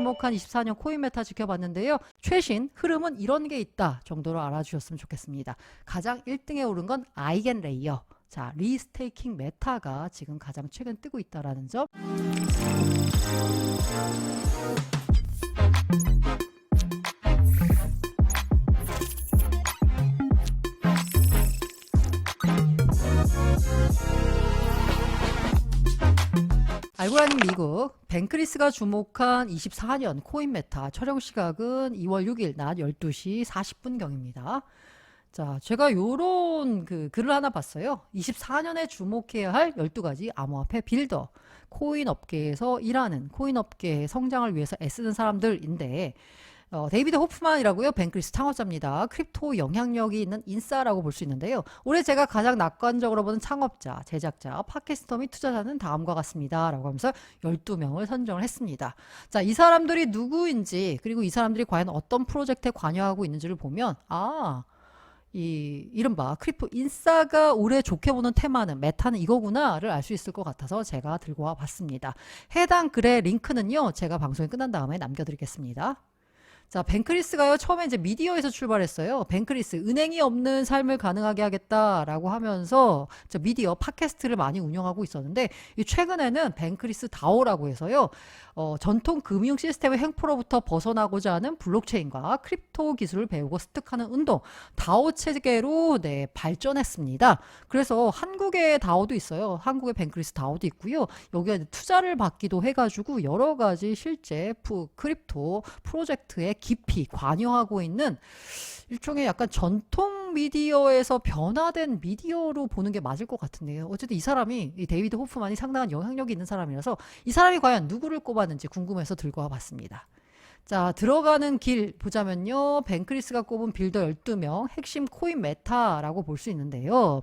주목한 24년 코인 메타 지켜봤는데요. 최신 흐름은 이런 게 있다 정도로 알아주셨으면 좋겠습니다. 가장 1등에 오른 건 아이겐레이어. 자, 리스테이킹 메타가 지금 가장 최근 뜨고 있다라는 점. 알고라는 미국 벤크리스가 주목한 24년 코인 메타 촬영 시각은 2월 6일 낮 12시 40분경입니다. 자, 제가 요런 글을 하나 봤어요. 24년에 주목해야 할 12가지 암호화폐 빌더, 코인 업계에서 일하는, 코인 업계의 성장을 위해서 애쓰는 사람들인데, 데이비드 호프만이라고요. 벤크리스 창업자입니다. 크립토 영향력이 있는 인싸라고 볼 수 있는데요. 올해 제가 가장 낙관적으로 보는 창업자, 제작자, 팟캐스터 및 투자자는 다음과 같습니다. 라고 하면서 12명을 선정을 했습니다. 자, 이 사람들이 누구인지, 그리고 이 사람들이 과연 어떤 프로젝트에 관여하고 있는지를 보면, 이른바 크립토 인싸가 올해 좋게 보는 테마는, 메타는 이거구나를 알 수 있을 것 같아서 제가 들고 와 봤습니다. 해당 글의 링크는요, 제가 방송이 끝난 다음에 남겨드리겠습니다. 자, 벤크리스가요, 처음에 이제 미디어에서 출발했어요. 벤크리스, 은행이 없는 삶을 가능하게 하겠다라고 하면서 미디어, 팟캐스트를 많이 운영하고 있었는데, 최근에는 벤크리스 다오라고 해서요, 전통 금융 시스템의 횡포로부터 벗어나고자 하는 블록체인과 크립토 기술을 배우고 습득하는 운동, 다오 체계로 발전했습니다. 그래서 한국의 다오도 있어요. 한국의 벤크리스 다오도 있고요. 여기에 투자를 받기도 해가지고 여러 가지 실제 크립토 프로젝트에 깊이 관여하고 있는 일종의 약간 전통 미디어에서 변화된 미디어로 보는 게 맞을 것 같은데요. 어쨌든 이 사람이, 이 데이비드 호프만이 상당한 영향력이 있는 사람이라서 이 사람이 과연 누구를 꼽았는지 궁금해서 들고 와봤습니다. 자, 들어가는 길 보자면요. 벤크리스가 꼽은 빌더 12명, 핵심 코인 메타라고 볼 수 있는데요.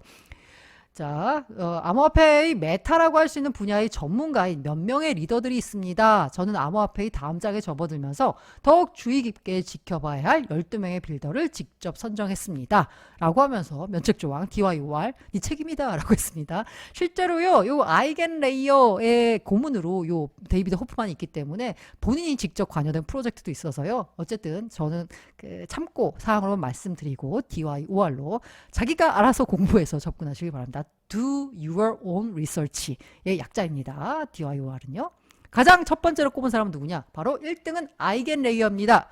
자, 암호화폐의 메타라고 할 수 있는 분야의 전문가인 몇 명의 리더들이 있습니다. 저는 암호화폐의 다음 장에 접어들면서 더욱 주의 깊게 지켜봐야 할 12명의 빌더를 직접 선정했습니다. 라고 하면서 면책조항 DYOR 네 책임이다 라고 했습니다. 실제로요, 요 아이겐레이어의 고문으로 요 데이비드 호프만이 있기 때문에 본인이 직접 관여된 프로젝트도 있어서요. 어쨌든 저는 참고 사항으로 말씀드리고 DYOR로 자기가 알아서 공부해서 접근하시기 바랍니다. Do your own research의 약자입니다. DYOR은요. 가장 첫 번째로 꼽은 사람은 누구냐? 바로 1등은 아이겐레이어입니다.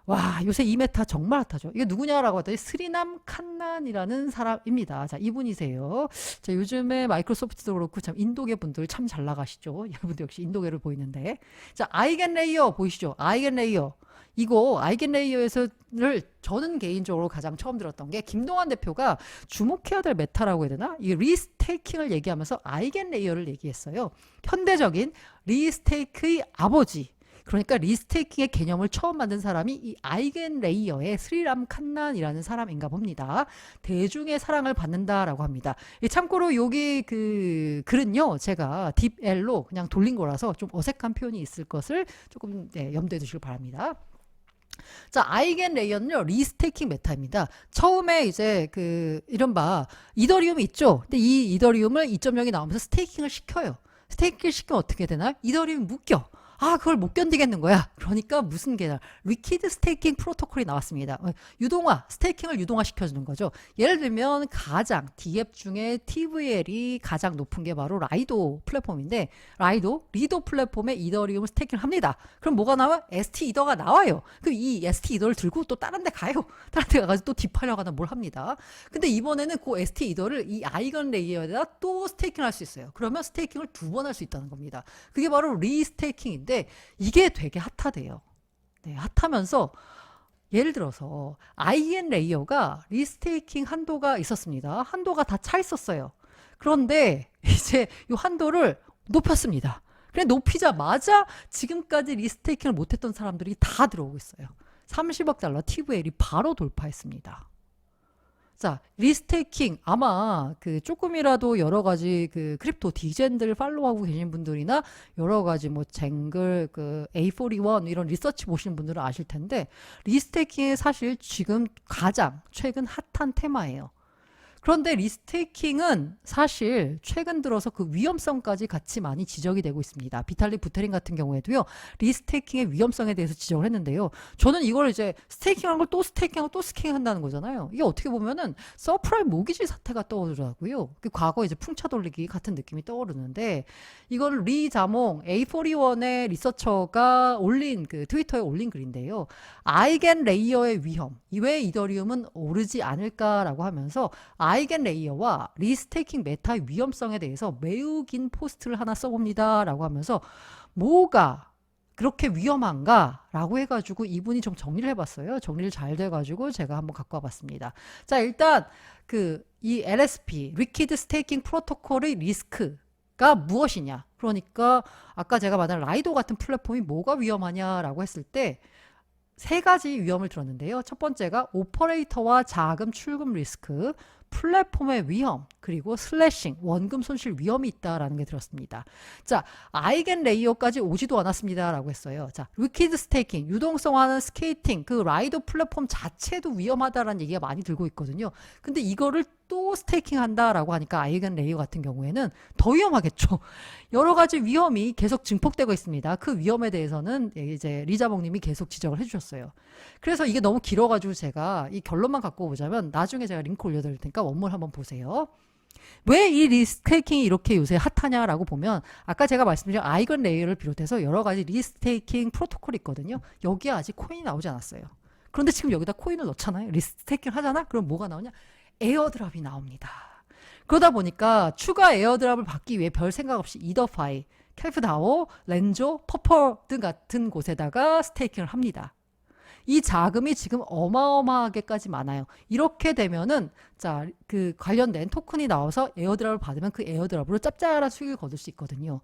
와, 요새 이 메타 정말 핫하죠. 이게 누구냐라고 하더니 스리남 칸난이라는 사람입니다. 자, 이분이세요. 자, 요즘에 마이크로소프트도 그렇고 참 인도계 분들 참 잘 나가시죠. 여러분들 역시 인도계를 보이는데. 자, 아이겐레이어 보이시죠? 아이겐레이어. 이거 아이겐레이어에서를 저는 개인적으로 가장 처음 들었던 게 김동완 대표가 주목해야 될 메타라고 해야 되나? 이 리스테이킹을 얘기하면서 아이겐레이어를 얘기했어요. 현대적인 리스테이크의 아버지. 그러니까 리스테이킹의 개념을 처음 만든 사람이 이 아이겐레이어의 스리람 칸난이라는 사람인가 봅니다. 대중의 사랑을 받는다라고 합니다. 참고로 여기 글은요, 제가 딥L로 그냥 돌린 거라서 좀 어색한 표현이 있을 것을 조금 염두에 두시길 바랍니다. 자, 아이겐레이어는요, 리스테이킹 메타입니다. 처음에 이제 이른바 이더리움이 있죠. 근데 이 이더리움을 2.0이 나오면서 스테이킹을 시켜요. 스테이킹을 시키면 어떻게 되나? 이더리움이 묶여. 그걸 못 견디겠는 거야. 그러니까 무슨 개념? 리퀴드 스테이킹 프로토콜이 나왔습니다. 유동화, 스테이킹을 유동화 시켜주는 거죠. 예를 들면 가장 DApp 중에 TVL이 가장 높은 게 바로 라이도 플랫폼인데, 리도 플랫폼에 이더리움을 스테이킹을 합니다. 그럼 뭐가 나와? ST 이더가 나와요. 그럼 이 ST 이더를 들고 또 다른 데 가요. 다른 데 가가지고 또 딥하려거나 뭘 합니다. 근데 이번에는 그 ST 이더를 이 아이건레이어에다 또 스테이킹을 할 수 있어요. 그러면 스테이킹을 2번 할 수 있다는 겁니다. 그게 바로 리스테이킹인데, 이게 되게 핫하대요. 핫하면서 예를 들어서 아이겐레이어가 리스테이킹 한도가 있었습니다. 한도가 다 차 있었어요. 그런데 이제 이 한도를 높였습니다. 그래 높이자마자 지금까지 리스테이킹을 못했던 사람들이 다 들어오고 있어요. 30억 달러 TVL이 바로 돌파했습니다. 자, 리스테이킹 아마 조금이라도 여러 가지 크립토 디젠들 팔로우하고 계신 분들이나 여러 가지 뭐 쟁글 A41 이런 리서치 보시는 분들은 아실 텐데, 리스테이킹이 사실 지금 가장 최근 핫한 테마예요. 그런데 리스테이킹은 사실 최근 들어서 그 위험성까지 같이 많이 지적이 되고 있습니다. 비탈릭 부테린 같은 경우에도요, 리스테이킹의 위험성에 대해서 지적을 했는데요. 저는 이걸 이제 스테이킹한 걸 또 스테이킹하고 또 스테이킹한다는 거잖아요. 이게 어떻게 보면은 서프라임 모기지 사태가 떠오르더라고요. 그 과거 이제 풍차 돌리기 같은 느낌이 떠오르는데, 이걸 리 자몽 A41의 리서처가 올린 그 트위터에 올린 글인데요. 아이겐 레이어의 위험, 왜 이더리움은 오르지 않을까라고 하면서 아이겐 레이어와 리스테이킹 메타의 위험성에 대해서 매우 긴 포스트를 하나 써봅니다 라고 하면서 뭐가 그렇게 위험한가? 라고 해가지고 이분이 좀 정리를 해봤어요. 정리를 잘 돼가지고 제가 한번 갖고 와봤습니다. 자, 일단 이 LSP, 리퀴드 스테이킹 프로토콜의 리스크가 무엇이냐? 그러니까 아까 제가 말한 라이도 같은 플랫폼이 뭐가 위험하냐라고 했을 때 세 가지 위험을 들었는데요. 첫 번째가 오퍼레이터와 자금 출금 리스크, 플랫폼의 위험, 그리고 슬래싱, 원금 손실 위험이 있다라는 게 들었습니다. 자, 아이겐 레이어까지 오지도 않았습니다. 라고 했어요. 자, 리퀴드 스테이킹, 유동성화하는 스케이팅, 그 라이더 플랫폼 자체도 위험하다라는 얘기가 많이 들고 있거든요. 근데 이거를 또 스테이킹 한다라고 하니까 아이겐 레이어 같은 경우에는 더 위험하겠죠. 여러 가지 위험이 계속 증폭되고 있습니다. 그 위험에 대해서는 이제 리자몽님이 계속 지적을 해주셨어요. 그래서 이게 너무 길어가지고 제가 이 결론만 갖고 오자면 나중에 제가 링크 올려드릴 테니까 원문 한번 보세요. 왜 이 리스테이킹이 이렇게 요새 핫하냐라고 보면 아까 제가 말씀드린 아이건 레이어를 비롯해서 여러 가지 리스테이킹 프로토콜이 있거든요. 여기에 아직 코인이 나오지 않았어요. 그런데 지금 여기다 코인을 넣잖아요. 리스테이킹 하잖아? 그럼 뭐가 나오냐? 에어드랍이 나옵니다. 그러다 보니까 추가 에어드랍을 받기 위해 별 생각 없이 이더파이, 캘프다오, 렌조, 퍼퍼 등 같은 곳에다가 스테이킹을 합니다. 이 자금이 지금 어마어마하게까지 많아요. 이렇게 되면은 자, 그 관련된 토큰이 나와서 에어드랍을 받으면 그 에어드랍으로 짭짤한 수익을 거둘 수 있거든요.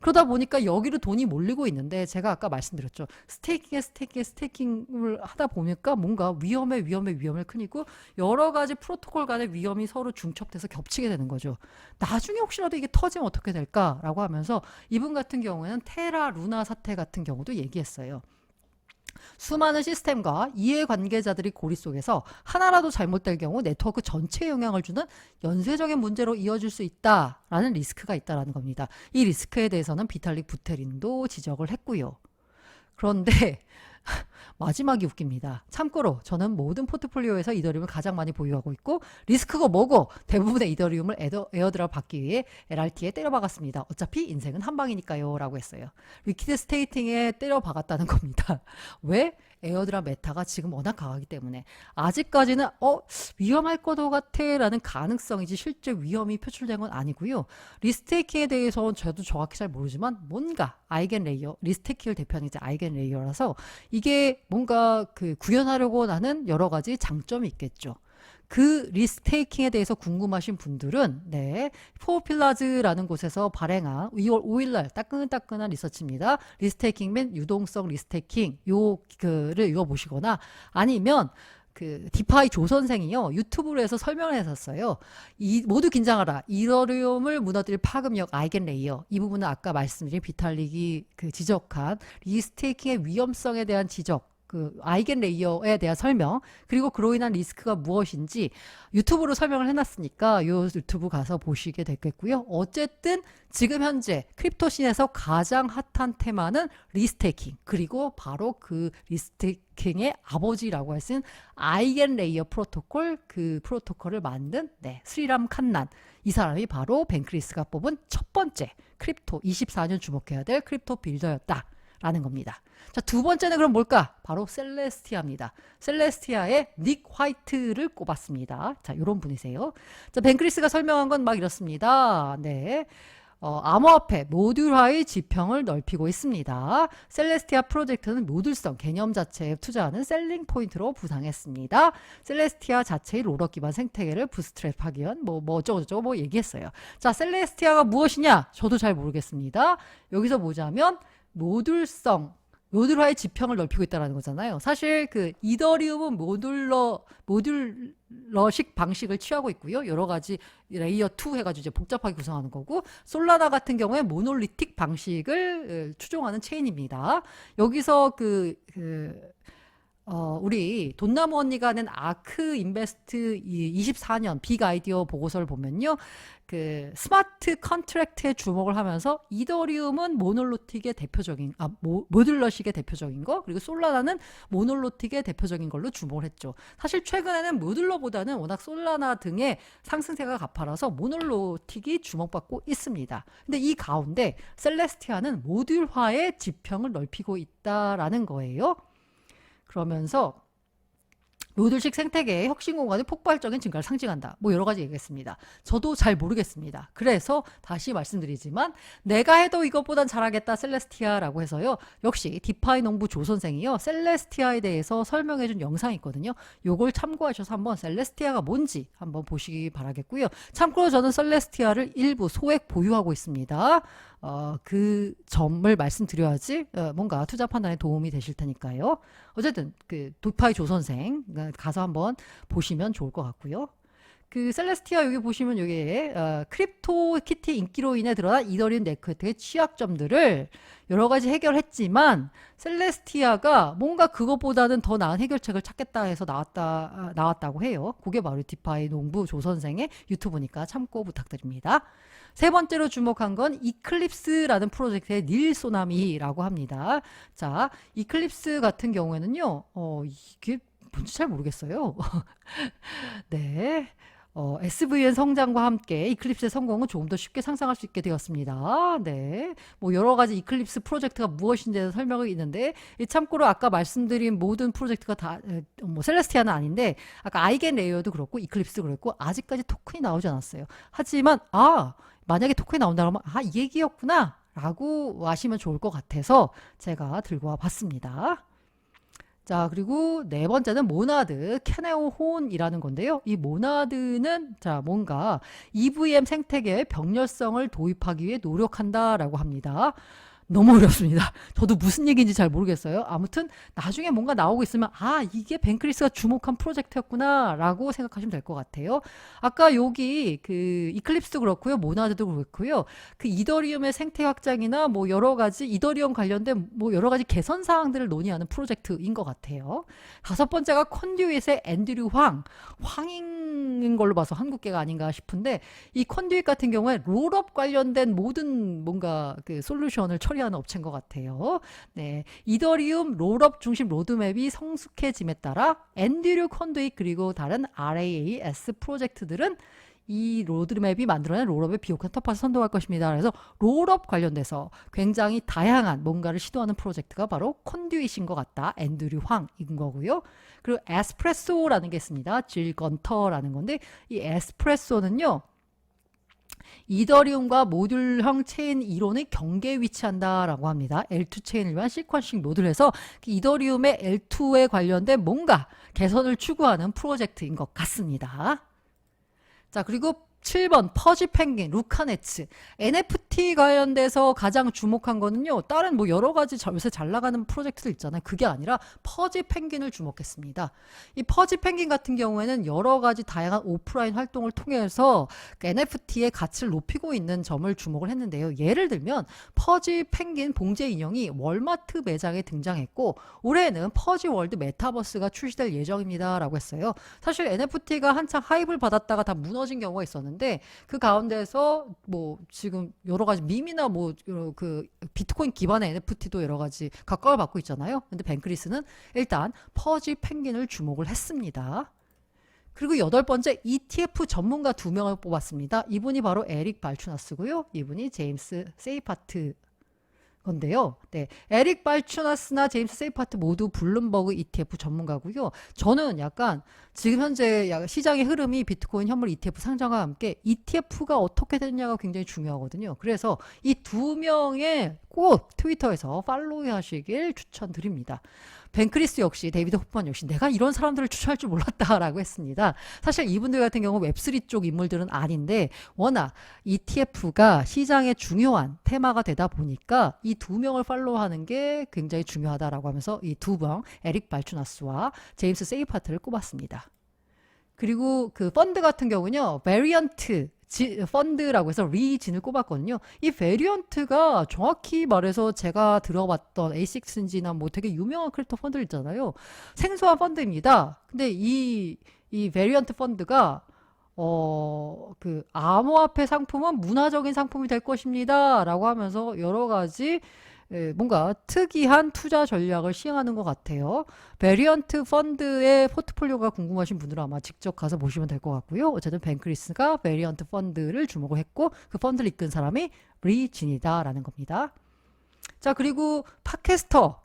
그러다 보니까 여기로 돈이 몰리고 있는데 제가 아까 말씀드렸죠. 스테이킹을 하다 보니까 뭔가 위험을 크니고 여러 가지 프로토콜 간의 위험이 서로 중첩돼서 겹치게 되는 거죠. 나중에 혹시라도 이게 터지면 어떻게 될까라고 하면서 이분 같은 경우에는 테라 루나 사태 같은 경우도 얘기했어요. 수많은 시스템과 이해관계자들이 고리 속에서 하나라도 잘못될 경우 네트워크 전체에 영향을 주는 연쇄적인 문제로 이어질 수 있다라는 리스크가 있다라는 겁니다. 이 리스크에 대해서는 비탈릭 부테린도 지적을 했고요. 그런데 마지막이 웃깁니다. 참고로 저는 모든 포트폴리오에서 이더리움을 가장 많이 보유하고 있고 리스크가 뭐고 대부분의 이더리움을 에어드랍 받기 위해 LRT에 때려박았습니다. 어차피 인생은 한 방이니까요 라고 했어요. 리퀴드 스테이킹에 때려박았다는 겁니다. 왜? 에어드랍 메타가 지금 워낙 강하기 때문에 아직까지는 위험할 것도 같아 라는 가능성이지 실제 위험이 표출된 건 아니고요. 리스테이킹에 대해서는 저도 정확히 잘 모르지만 뭔가 아이겐 레이어, 리스테이킹을 대표하는 이제 아이겐 레이어라서 이게 뭔가 구현하려고 하는 여러 가지 장점이 있겠죠. 그 리스테이킹에 대해서 궁금하신 분들은 포어필라즈라는 곳에서 발행한 2월 5일날 따끈따끈한 리서치입니다. 리스테이킹 및 유동성 리스테이킹 요 글을 읽어보시거나 아니면 디파이 조 선생이요 유튜브로 해서 설명을 했었어요. 모두 긴장하라. 이더리움을 무너뜨릴 파급력 아이겐 레이어. 이 부분은 아까 말씀드린 비탈릭이 지적한 리스테이킹의 위험성에 대한 지적. 아이겐 레이어에 대한 설명 그리고 그로 인한 리스크가 무엇인지 유튜브로 설명을 해놨으니까 요 유튜브 가서 보시게 되겠고요. 어쨌든 지금 현재 크립토씬에서 가장 핫한 테마는 리스테이킹 그리고 바로 그 리스테이킹의 아버지라고 할 수 있는 아이겐 레이어 프로토콜 프로토콜을 만든 스리람 칸난 이 사람이 바로 벤크리스가 뽑은 첫 번째 크립토 24년 주목해야 될 크립토 빌더였다. 라는 겁니다. 자, 두 번째는 그럼 뭘까? 바로 셀레스티아입니다. 셀레스티아의 닉 화이트를 꼽았습니다. 자, 요런 분이세요. 자, 벤크리스가 설명한 건 막 이렇습니다. 암호화폐 모듈화의 지평을 넓히고 있습니다. 셀레스티아 프로젝트는 모듈성 개념 자체에 투자하는 셀링 포인트로 부상했습니다. 셀레스티아 자체의 롤러 기반 생태계를 부스트랩하기 위한 어쩌고저쩌고 얘기했어요. 자, 셀레스티아가 무엇이냐? 저도 잘 모르겠습니다. 여기서 보자면 모듈화의 지평을 넓히고 있다는 거잖아요. 사실 이더리움은 모듈러식 방식을 취하고 있고요. 여러 가지 레이어 2 해가지고 이제 복잡하게 구성하는 거고, 솔라나 같은 경우에 모놀리틱 방식을 추종하는 체인입니다. 여기서 우리 돈나무 언니가 낸 아크 인베스트 24년 빅 아이디어 보고서를 보면요. 그 스마트 컨트랙트에 주목을 하면서 이더리움은 모놀로틱의 대표적인, 모듈러식의 대표적인 거, 그리고 솔라나는 모놀로틱의 대표적인 걸로 주목을 했죠. 사실 최근에는 모듈러보다는 워낙 솔라나 등의 상승세가 가파라서 모놀로틱이 주목받고 있습니다. 근데 이 가운데 셀레스티아는 모듈화의 지평을 넓히고 있다라는 거예요. 그러면서 모듈식 생태계의 혁신 공간의 폭발적인 증가를 상징한다. 뭐 여러 가지 얘기했습니다. 저도 잘 모르겠습니다. 그래서 다시 말씀드리지만 내가 해도 이것보단 잘하겠다 셀레스티아라고 해서요. 역시 디파이 농부 조 선생이요. 셀레스티아에 대해서 설명해준 영상이 있거든요. 요걸 참고하셔서 한번 셀레스티아가 뭔지 한번 보시기 바라겠고요. 참고로 저는 셀레스티아를 일부 소액 보유하고 있습니다. 그 점을 말씀드려야지 뭔가 투자 판단에 도움이 되실 테니까요. 어쨌든 그 디파이 조 선생 가서 한번 보시면 좋을 것 같고요. 그 셀레스티아 여기 보시면 여기에 크립토 키티 인기로 인해 드러난 이더리움 네트워크의 취약점들을 여러 가지 해결했지만 셀레스티아가 뭔가 그것보다는 더 나은 해결책을 찾겠다 해서 나왔다고 해요. 그게 바로 디파이 농부 조 선생의 유튜브니까 참고 부탁드립니다. 세 번째로 주목한 건 이클립스라는 프로젝트의 닐 소나미라고 합니다. 자, 이클립스 같은 경우에는요, 이게 뭔지 잘 모르겠어요. 네. SVN 성장과 함께 이클립스의 성공은 조금 더 쉽게 상상할 수 있게 되었습니다. 네. 뭐 여러 가지 이클립스 프로젝트가 무엇인지에 대해서 설명이 있는데, 참고로 아까 말씀드린 모든 프로젝트가 다, 뭐 셀레스티아는 아닌데, 아까 아이겐 레이어도 그렇고, 이클립스도 그렇고, 아직까지 토큰이 나오지 않았어요. 하지만, 만약에 토큰이 나온다 그러면, 이 얘기였구나! 라고 아시면 좋을 것 같아서 제가 들고 와 봤습니다. 자, 그리고 네 번째는 모나드, 캐네오 혼이라는 건데요. 이 모나드는 자, 뭔가 EVM 생태계의 병렬성을 도입하기 위해 노력한다라고 합니다. 너무 어렵습니다. 저도 무슨 얘기인지 잘 모르겠어요. 아무튼 나중에 뭔가 나오고 있으면 이게 벤크리스가 주목한 프로젝트였구나 라고 생각하시면 될 것 같아요. 아까 여기 그 이클립스도 그렇고요. 모나드도 그렇고요. 그 이더리움의 생태 확장이나 뭐 여러 가지 이더리움 관련된 뭐 여러 가지 개선 사항들을 논의하는 프로젝트인 것 같아요. 다섯 번째가 컨듀잇의 앤드류 황인 걸로 봐서 한국계가 아닌가 싶은데, 이 컨듀잇 같은 경우에 롤업 관련된 모든 뭔가 그 솔루션을 처리하는 업체인 것 같아요. 네, 이더리움 롤업 중심 로드맵이 성숙해짐에 따라 앤드류 컨듀잇 그리고 다른 RAAS 프로젝트들은 이 로드맵이 만들어낸 롤업의 비옥한 터파를 선도할 것입니다. 그래서 롤업 관련돼서 굉장히 다양한 뭔가를 시도하는 프로젝트가 바로 컨듀잇인 것 같다. 앤드류 황인 거고요. 그리고 에스프레소라는 게 있습니다. 질 건터라는 건데, 이 에스프레소는요, 이더리움과 모듈형 체인 이론의 경계에 위치한다라고 합니다. L2 체인을 위한 시퀀싱 노드를 해서 이더리움의 L2에 관련된 뭔가 개선을 추구하는 프로젝트인 것 같습니다. 자, 그리고 7번 퍼지 펭귄, 루카네츠. NFT 관련돼서 가장 주목한 거는요, 다른 뭐 여러 가지 요새 잘 나가는 프로젝트들 있잖아요. 그게 아니라 퍼지 펭귄을 주목했습니다. 이 퍼지 펭귄 같은 경우에는 여러 가지 다양한 오프라인 활동을 통해서 그 NFT의 가치를 높이고 있는 점을 주목을 했는데요. 예를 들면 퍼지 펭귄 봉제 인형이 월마트 매장에 등장했고, 올해는 퍼지 월드 메타버스가 출시될 예정입니다 라고 했어요. 사실 NFT가 한창 하이브를 받았다가 다 무너진 경우가 있었는데, 그 가운데서 뭐 지금 여러 가지 밈이나 뭐 그 비트코인 기반의 NFT도 여러 가지 각광을 받고 있잖아요. 근데 벤크리스는 일단 퍼지 펭귄을 주목을 했습니다. 그리고 여덟 번째 ETF 전문가 2명을 뽑았습니다. 이분이 바로 에릭 발추나스고요. 이분이 제임스 세이파트 건데요. 네, 에릭 발추나스나 제임스 세이파트 모두 블룸버그 ETF 전문가고요. 저는 약간 지금 현재 시장의 흐름이 비트코인 현물 ETF 상장과 함께 ETF가 어떻게 됐냐가 굉장히 중요하거든요. 그래서 이 두 명의 꼭 트위터에서 팔로우 하시길 추천드립니다. 벤크리스 역시, 데이비드 호프만 역시 내가 이런 사람들을 추천할 줄 몰랐다라고 했습니다. 사실 이분들 같은 경우 웹3 쪽 인물들은 아닌데 워낙 ETF가 시장의 중요한 테마가 되다 보니까 이 두 명을 팔로우하는 게 굉장히 중요하다라고 하면서 이 두 명, 에릭 발추나스와 제임스 세이파트를 꼽았습니다. 그리고 그 펀드 같은 경우는요, 베리언트 펀드라고 해서 리진을 꼽았거든요. 이 베리언트가 정확히 말해서 제가 들어봤던 에이식스인지나 뭐 되게 유명한 크립토 펀드 있잖아요. 생소한 펀드입니다. 근데 이 베리언트 펀드가 그 암호화폐 상품은 문화적인 상품이 될 것입니다. 라고 하면서 여러 가지 뭔가 특이한 투자 전략을 시행하는 것 같아요. 베리언트 펀드의 포트폴리오가 궁금하신 분들은 아마 직접 가서 보시면 될 것 같고요. 어쨌든 벤크리스가 베리언트 펀드를 주목을 했고 그 펀드를 이끈 사람이 리진이다 라는 겁니다. 자, 그리고 팟캐스터를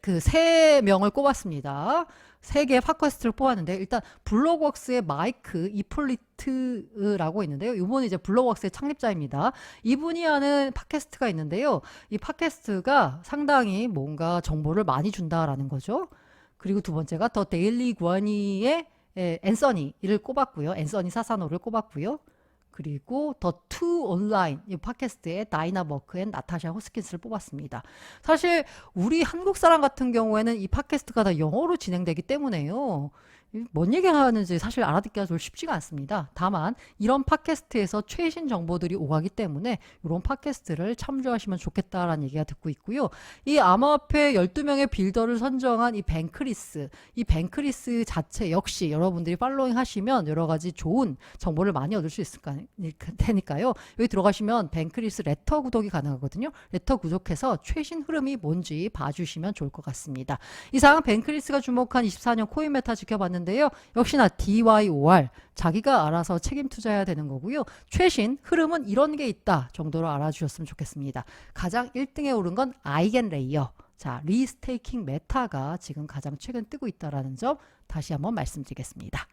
그 3명을 꼽았습니다. 3개의 팟캐스트를 뽑았는데 일단 블록웍스의 마이크 이폴리트라고 있는데요. 이분은 이제 블록웍스의 창립자입니다. 이분이 하는 팟캐스트가 있는데요. 이 팟캐스트가 상당히 뭔가 정보를 많이 준다라는 거죠. 그리고 두 번째가 더 데일리 구아니의 앤서니를 꼽았고요. 앤서니 사사노를 꼽았고요. 그리고 더 투 온라인 이 팟캐스트의 다이나 버크 앤 나타샤 호스킨스를 뽑았습니다. 사실 우리 한국 사람 같은 경우에는 이 팟캐스트가 다 영어로 진행되기 때문에요. 뭔 얘기하는지 사실 알아듣기가 좀 쉽지가 않습니다. 다만 이런 팟캐스트에서 최신 정보들이 오가기 때문에 이런 팟캐스트를 참조하시면 좋겠다라는 얘기가 듣고 있고요. 이 암호화폐 12명의 빌더를 선정한 이 벤크리스 자체 역시 여러분들이 팔로잉 하시면 여러 가지 좋은 정보를 많이 얻을 수 있을 테니까요. 여기 들어가시면 벤크리스 레터 구독이 가능하거든요. 레터 구독해서 최신 흐름이 뭔지 봐주시면 좋을 것 같습니다. 이상 벤크리스가 주목한 24년 코인 메타 지켜봤는데 역시나 DYOR 자기가 알아서 책임 투자해야 되는 거고요. 최신 흐름은 이런 게 있다 정도로 알아주셨으면 좋겠습니다. 가장 1등에 오른 건 아이겐레이어. 자, 리스테이킹 메타가 지금 가장 최근 뜨고 있다는 점 다시 한번 말씀드리겠습니다.